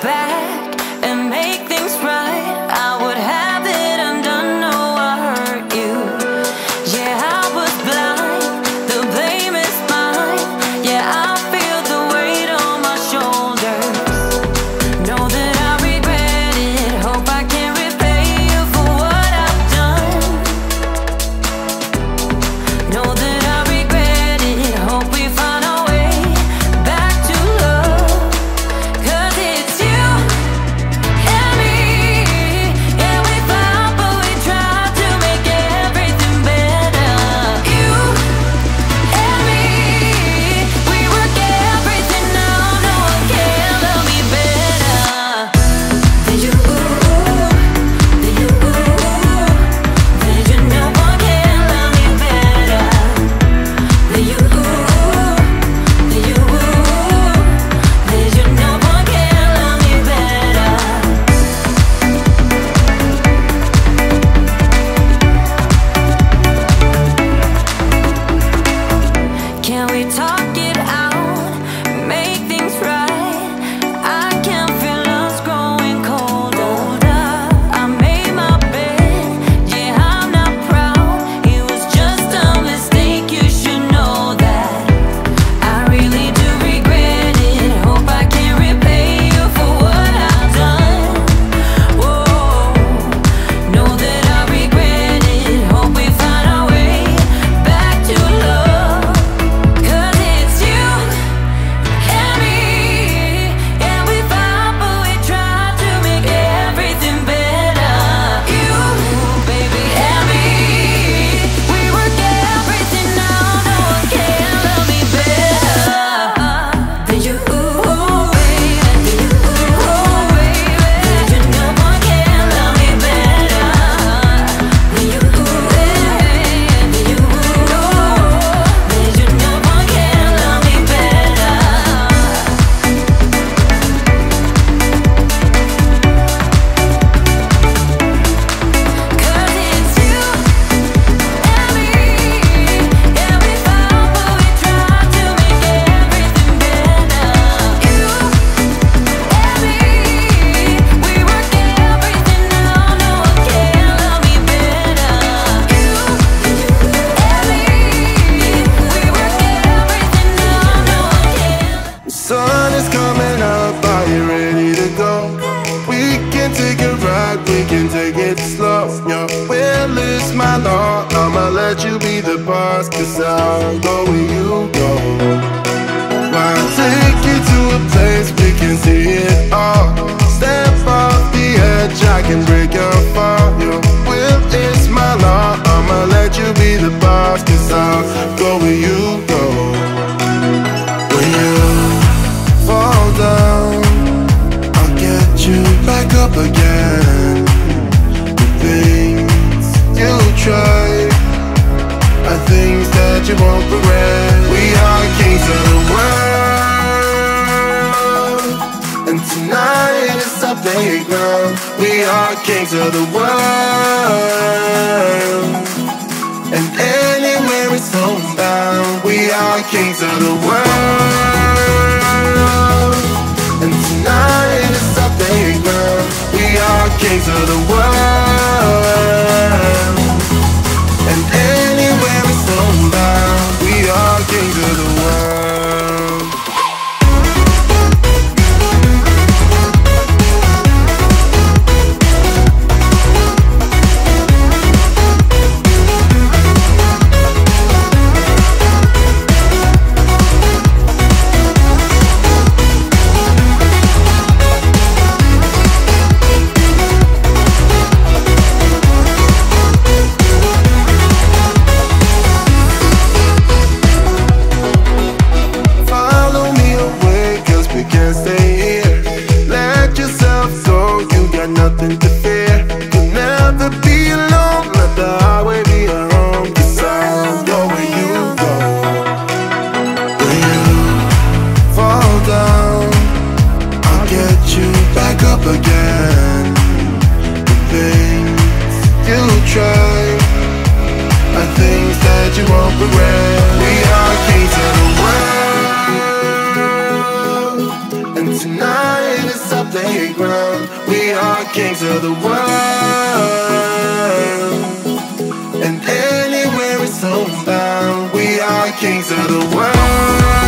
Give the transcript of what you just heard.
back and make things right, I would have it undone. No, I hurt you. Yeah, I was blind. The blame is mine. Yeah, I feel the weight on my shoulders. Know that I regret it. Hope I can repay you for what I've done. Know that I regret it. Hope we find our way back to love. 'Cause it's you and me. Yeah, we fought, but we tried to make everything better. You and me, we work everything out. No one can love me better than you. Than you. Than you. No one can love me better than you. Than you. Than you. No one can love me better. Can we talk it out? Make things right. I can feel us growing colder. I made my bed. Yeah, I'm not proud. It was just a mistake. You should know that. I really do regret it. Hope I can repay you for what I've done. Whoa, know that I regret it. Hope we find our way back to love. 'Cause it's you and me. Yeah, we fought, but we tried to make everything better. You, baby, and me. We work everything out. No one can love me better than you, baby. Than you, baby. Than you. No one can love me better than you, baby. Than you, than you. No one can love me better. Cause it's you and me. Yeah, we fought, but we tried to make everything better. You and me, we work everything out. No one can love me better. You and me, we work everything out. No one can. The sun is coming up, are you ready to go? We can take a ride, we can take it slow. Your will is my law, I'ma let you be the boss. 'Cause I'll go where you go. I'll take you to a place we can see it all. Step off the edge, I can break your fall. Your will is my law, I'ma let you be the boss. 'Cause I'll go where you go. When you fall down, I'll get you back up again. The things you try are things that you won't regret. We are kings of the world, and tonight is our playground. We are kings of the world, and anywhere is homebound. We are kings of the world, and tonight is our playground. We are kings of the world, and anywhere is homebound. We are kings of the world. Tonight is our playground. We are kings of the world, and anywhere it's homebound. We are kings of the world.